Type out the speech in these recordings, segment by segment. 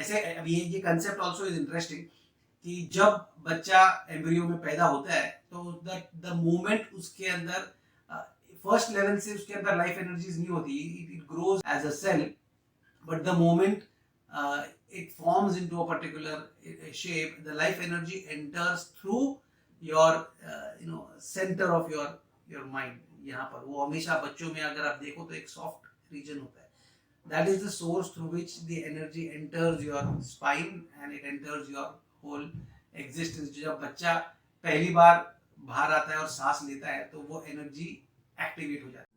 ऐसे अब ये कंसेप्ट ऑल्सो इज इंटरेस्टिंग कि जब बच्चा एम्ब्रियो में पैदा होता है तो द मोमेंट उसके अंदर फर्स्ट लेवल से उसके अंदर लाइफ एनर्जीज नहीं होती, it grows as a cell, but the moment it forms into a particular shape, the life energy enters through your center of your mind. यहाँ पर वो हमेशा बच्चों में अगर आप देखो तो एक सॉफ्ट रीजन होता है, that is the source through which the energy enters your spine and it enters your whole existence. जब बच्चा पहली बार बाहर आता है और सांस लेता है तो वो एनर्जी एक्टिवेट हो जाती है.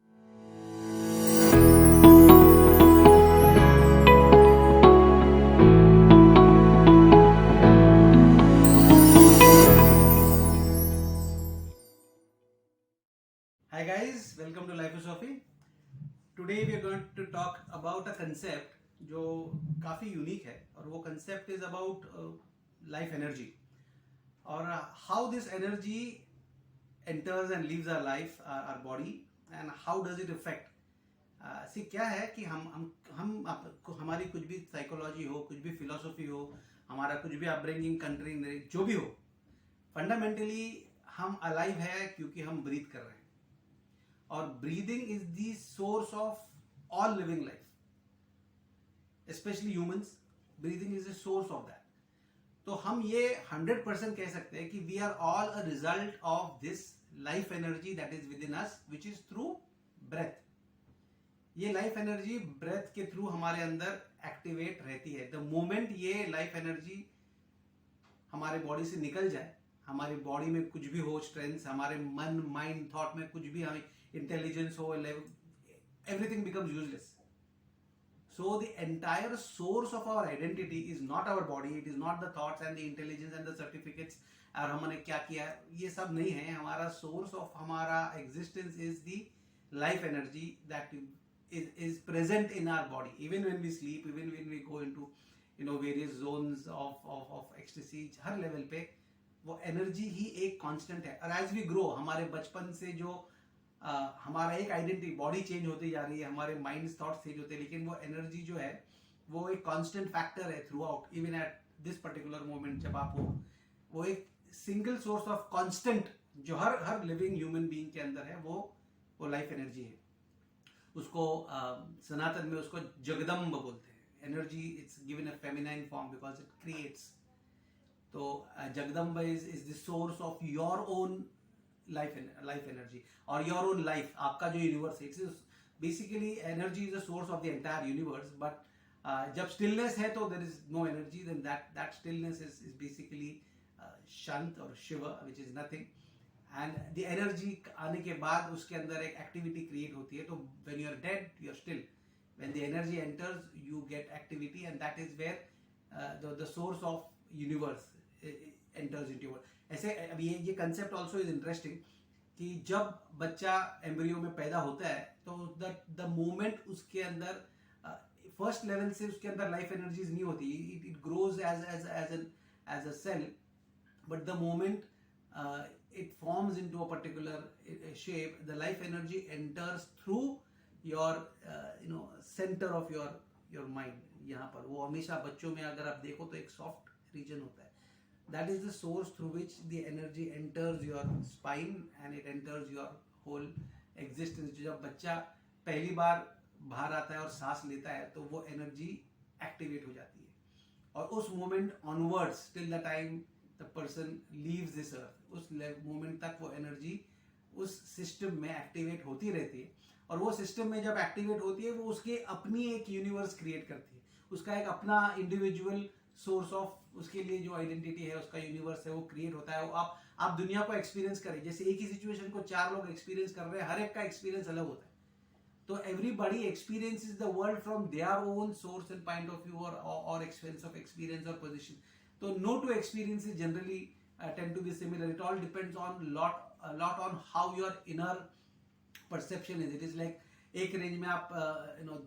Hi guys, welcome to Life Philosophy. Today we are going to talk about a concept जो काफ़ी यूनिक है और वो concept is about life energy और how this energy enters and leaves our life, our body, and how does it affect. सी क्या है कि हम हमारी कुछ भी साइकोलॉजी हो, कुछ भी फिलोसफी हो, हमारा कुछ भी अपब्रिंगिंग, कंट्री, जो भी हो, फंडामेंटली हम अलाइव है क्योंकि हम ब्रीथ कर रहे हैं और breathing is the source of all living life, specially humans. Breathing is the source of that. तो हम ये 100% कह सकते हैं कि we are all a result of this life energy that is within us, which is through breath. ये life energy breath के through हमारे अंदर एक्टिवेट रहती है. द मोमेंट ये लाइफ एनर्जी हमारे बॉडी से निकल जाए, हमारी बॉडी में कुछ भी हो, स्ट्रेंथ, हमारे मन, माइंड, थॉट में कुछ भी हमें इंटेलिजेंस हो, everything becomes useless. So the entire source of our identity is not our body, it is not the thoughts and the intelligence and the certificates और हमने क्या किया, ये सब नहीं है. हमारा source of हमारा existence is the life energy that is present in our body. Even when we sleep, even when we go into various zones of ecstasy, her level पे वो एनर्जी ही एक कांस्टेंट है. और एज वी ग्रो, हमारे बचपन से जो हमारा एक आइडेंटिटी, बॉडी चेंज होती जा रही है, हमारे माइंड थॉट्स चेंज होते हैं, लेकिन वो एनर्जी जो है वो एक कांस्टेंट फैक्टर है through out. Even at this particular moment जब आप हो, वो एक सिंगल सोर्स ऑफ कांस्टेंट जो हर लिविंग ह्यूमन बीइंग के अंदर है, वो लाइफ एनर्जी है. उसको सनातन में उसको जगदम्ब बोलते हैं. Energy it's given a feminine form because it creates. तो Jagadamba is the source of your own life energy और योर ओन लाइफ. आपका जो यूनिवर्स है, it's basically energy is the source of the entire universe. But जब stillness है तो there is no energy, then that stillness is basically शांत और Shiv, which is nothing. And the energy आने के बाद उसके अंदर एक एक्टिविटी क्रिएट होती है. तो when you are dead you are still. When the energy enters you get activity and that is where the source of universe enters into your. ऐसे अब ये कंसेप्ट ऑल्सो इज इंटरेस्टिंग कि जब बच्चा embryo में पैदा होता है तो द मोमेंट उसके अंदर फर्स्ट लेवल से उसके अंदर लाइफ एनर्जीज नहीं होती, it grows as a cell, but the moment it forms into a particular shape, the life energy enters through your center of your mind. यहाँ पर वो हमेशा बच्चों में अगर आप देखो तो एक सॉफ्ट रीजन होता है. That is the source through which the energy enters your spine and it enters your whole existence. जब बच्चा पहली बार बाहर आता है और सांस लेता है तो वो एनर्जी एक्टिवेट हो जाती है. और उस moment onwards till the time the person leaves this earth, उस मोमेंट तक वो एनर्जी उस सिस्टम में एक्टिवेट होती रहती है. और वो सिस्टम में जब एक्टिवेट होती है वो उसके अपनी एक यूनिवर्स क्रिएट करती है, उसका एक अपना इंडिविजुअल सोर्स ऑफ, उसके लिए जो आइडेंटिटी है, उसका यूनिवर्स है, वो क्रिएट होता है. आप दुनिया को एक्सपीरियंस करें, जैसे एक ही सिचुएशन को 4 लोग एक्सपीरियंस कर रहे हैं, हर एक का एक्सपीरियंस अलग होता है. तो everybody experiences the world from their own source and point of view और एक्सपीरियंस ऑफ एक्सपीरियंस और पोजीशन. तो no two experiences generally tend to be similar. It all depends on lot on how your inner perception is. It is like एक range में आप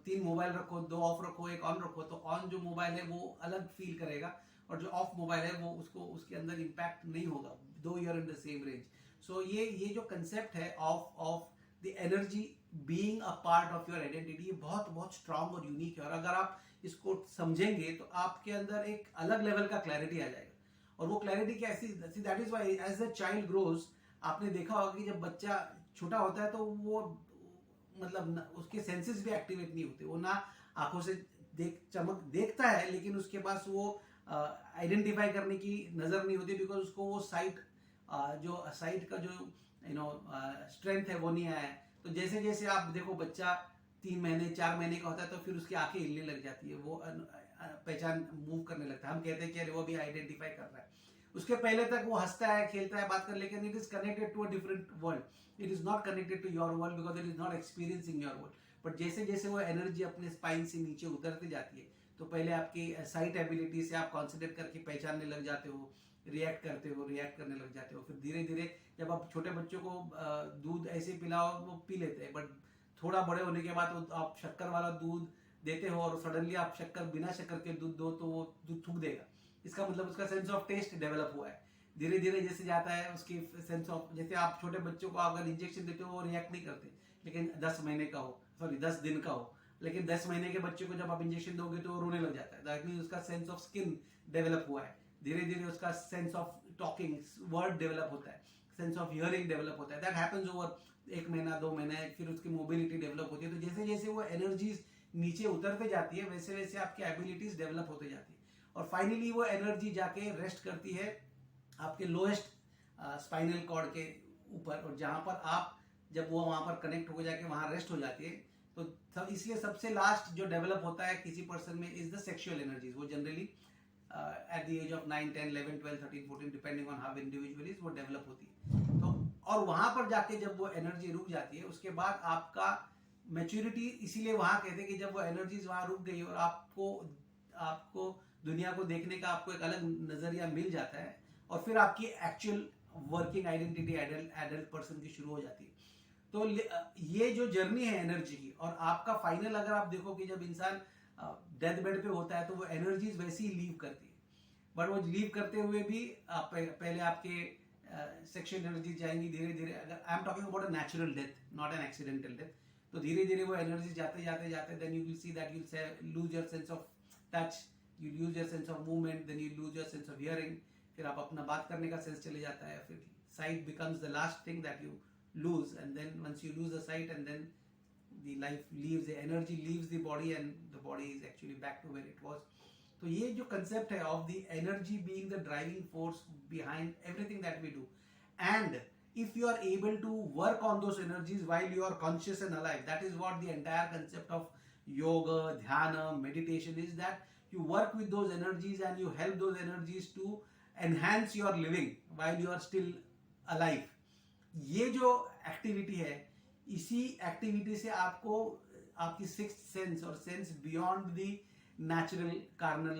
3 mobile रखो, 2 of रखो, एक on रखो, तो ऑन जो मोबाइल है वो अलग फील करेगा और जो ऑफ मोबाइल है वो उसके अंदर इम्पैक्ट नहीं होगा, though you are in the same range. So ये जो कंसेप्ट है of the energy being a part of your identity, ये बहुत बहुत स्ट्रांग और यूनिक है. और अगर आप इसको समझेंगे तो आपके अंदर एक अलग लेवल का क्लैरिटी आ जाएगा. और वो क्लैरिटी कैसी, that is why as the child grows, आपने देखा होगा कि जब बच्चा छोटा होता है तो वो मतलब उसके सेंसेस भी एक्टिवेट नहीं होते, वो ना आंखों से देखता है, लेकिन उसके पास वो आइडेंटिफाई करने की नजर नहीं होती, बिकॉज उसको वो साइट का जो स्ट्रेंथ है वो नहीं आया है. तो जैसे जैसे आप देखो बच्चा 3 महीने 4 महीने का होता है तो फिर उसकी आंखें हिलने लग जाती है, वो पहचान मूव करने लगता है. हम कहते हैं कि अरे वो भी आइडेंटिफाई कर रहा है. उसके पहले तक वो हंसता है, खेलता है, बात कर, लेकिन it is connected to a different world. It is not connected to your world because it is not experiencing your world. But जैसे जैसे वो एनर्जी अपने स्पाइन से नीचे उतरती जाती है, तो पहले आपकी साइट एबिलिटी से आप कॉन्सेंट्रेट करके पहचानने लग जाते हो, रिएक्ट करने लग जाते हो. फिर धीरे धीरे जब आप छोटे बच्चों को दूध ऐसे पिलाओ वो पी लेते हैं, बट थोड़ा बड़े होने के बाद आप शक्कर वाला दूध देते हो और सडनली आप बिना शक्कर के दूध दो तो वो दूध थूक देगा. इसका मतलब उसका सेंस ऑफ टेस्ट डेवलप हुआ है. धीरे धीरे जैसे जाता है उसकी सेंस ऑफ, जैसे आप छोटे बच्चों को अगर इंजेक्शन देते हो वो रिएक्ट नहीं करते, लेकिन 10 दिन का हो, लेकिन 10 महीने के बच्चे को जब आप इंजेक्शन दोगे तो वो रोने लग जाता है. दैट मींस उसका सेंस ऑफ स्किन डेवलप हुआ है. धीरे धीरे उसका sense of talking word develop होता है, सेंस ऑफ हियरिंग डेवलप होता है. दैट हैपेंस ओवर 1 महीना 2 महीने. फिर उसकी मोबिलिटी डेवलप होती है. तो जैसे जैसे वो एनर्जीज नीचे उतरते जाती है वैसे वैसे आपकी एबिलिटीज डेवलप होते जाती है, और फाइनली वो एनर्जी जाके रेस्ट करती है आपके लोएस्ट स्पाइनल कॉर्ड के ऊपर, और जहां पर आप जब वो वहां पर कनेक्ट हो जाके वहां रेस्ट हो जाती है. तो इसलिए सबसे लास्ट जो डेवलप होता है किसी पर्सन में इज द सेक्सुअल एनर्जीज. वो generally at the age of 9, 10, 11, 12, 13, 14 depending on how individual is, वो डेवलप होती है. तो और वहां पर जाके जब वो एनर्जी रुक जाती है उसके बाद आपका मैच्योरिटी, इसीलिए वहां कहते हैं कि जब वो एनर्जीज वहां रुक गई और आपको दुनिया को देखने का आपको एक अलग नजरिया मिल जाता है, और फिर आपकी actual working identity adult person की शुरू हो जाती है. तो ये जो जर्नी है एनर्जी की, और आपका फाइनल अगर आप देखो कि जब इंसान डेथ बेड पे होता है तो वो एनर्जीज वैसे ही लीव करती है, बट वो लीव करते हुए भी पहले आपके सेक्सुअल एनर्जी जाएंगी धीरे धीरे. अगर I am talking about a natural death, not an accidental death, तो धीरे धीरे वो एनर्जी जाते जाते जाते then you will see that you will lose your sense of touch, you lose your sense of movement, then you lose your sense of hearing. फिर आप अपना बात करने का सेंस चले जाता है. फिर site becomes the last thing that you lose, and then once you lose the sight, and then the life leaves, the energy leaves the body, and the body is actually back to where it was. तो ये जो concept है of the energy being the driving force behind everything that we do, and if you are able to work on those energies while you are conscious and alive, that is what the entire concept of yoga, dhyana, meditation is, that you work with those energies and you help those energies to enhance your living while you are still alive. ये जो activity है, इसी activity से आपको आपकी sixth sense और sense beyond the natural carnal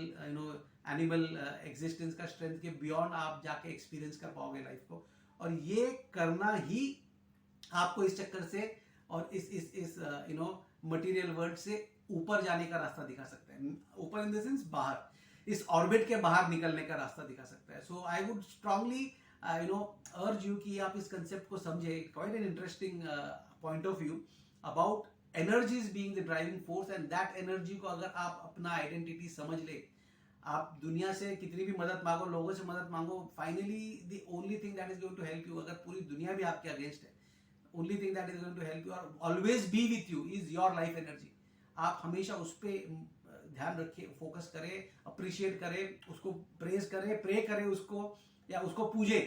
animal existence का strength के बियॉन्ड आप जाके एक्सपीरियंस कर पाओगे लाइफ को. और ये करना ही आपको इस चक्कर से और इस मटेरियल वर्ल्ड से ऊपर जाने का रास्ता दिखा सकता है. ऊपर इन द सेंस बाहर, इस ऑर्बिट के बाहर निकलने का रास्ता दिखा सकता है. So I would strongly urge you कि आप इस कंसेप्ट को समझे. quite an interesting point of view about energies being the driving force, and that energy को अगर आप अपना आइडेंटिटी समझ ले, आप दुनिया से कितनी भी मदद मांगो, लोगों से मदद मांगो, finally the only thing that is going to help you, अगर पूरी दुनिया भी आपके अगेंस्ट है, only thing that is going to help you or always be with you is your life energy. आप हमेशा उस पर ध्यान रखिए, फोकस करें, अप्रिशिएट करें, उसको प्रेज करें, प्रे करें उसको, या उसको पूजे,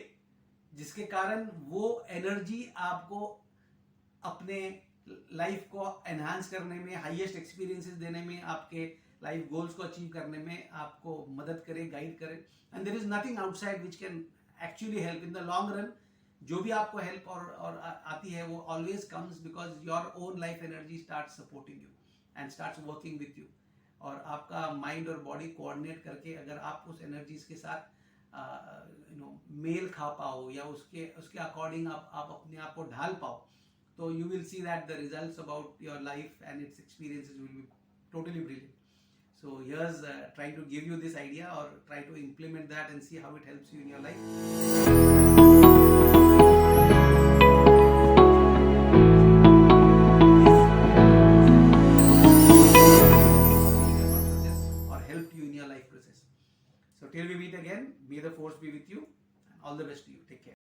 जिसके कारण वो एनर्जी आपको अपने लाइफ को एनहांस करने में, हाईएस्ट एक्सपीरियंसेस देने में, आपके लाइफ गोल्स को अचीव करने में आपको मदद करे, गाइड करे. And there is nothing outside which can actually help in the long run. जो भी आपको हेल्प और आती है वो always comes because your own life energy start supporting you and starts working with you. और आपका माइंड और बॉडी कोऑर्डिनेट करके अगर आप उस एनर्जीज के साथ मेल खा पाओ, या उसके अकॉर्डिंग आप अपने आप को ढाल पाओ, तो you will see that the results about your life and it's experiences will be totally brilliant. So here's trying to give you this idea, or try to implement that and see how it helps you in your life. So till we meet again, may the force be with you and all the best to you. Take care.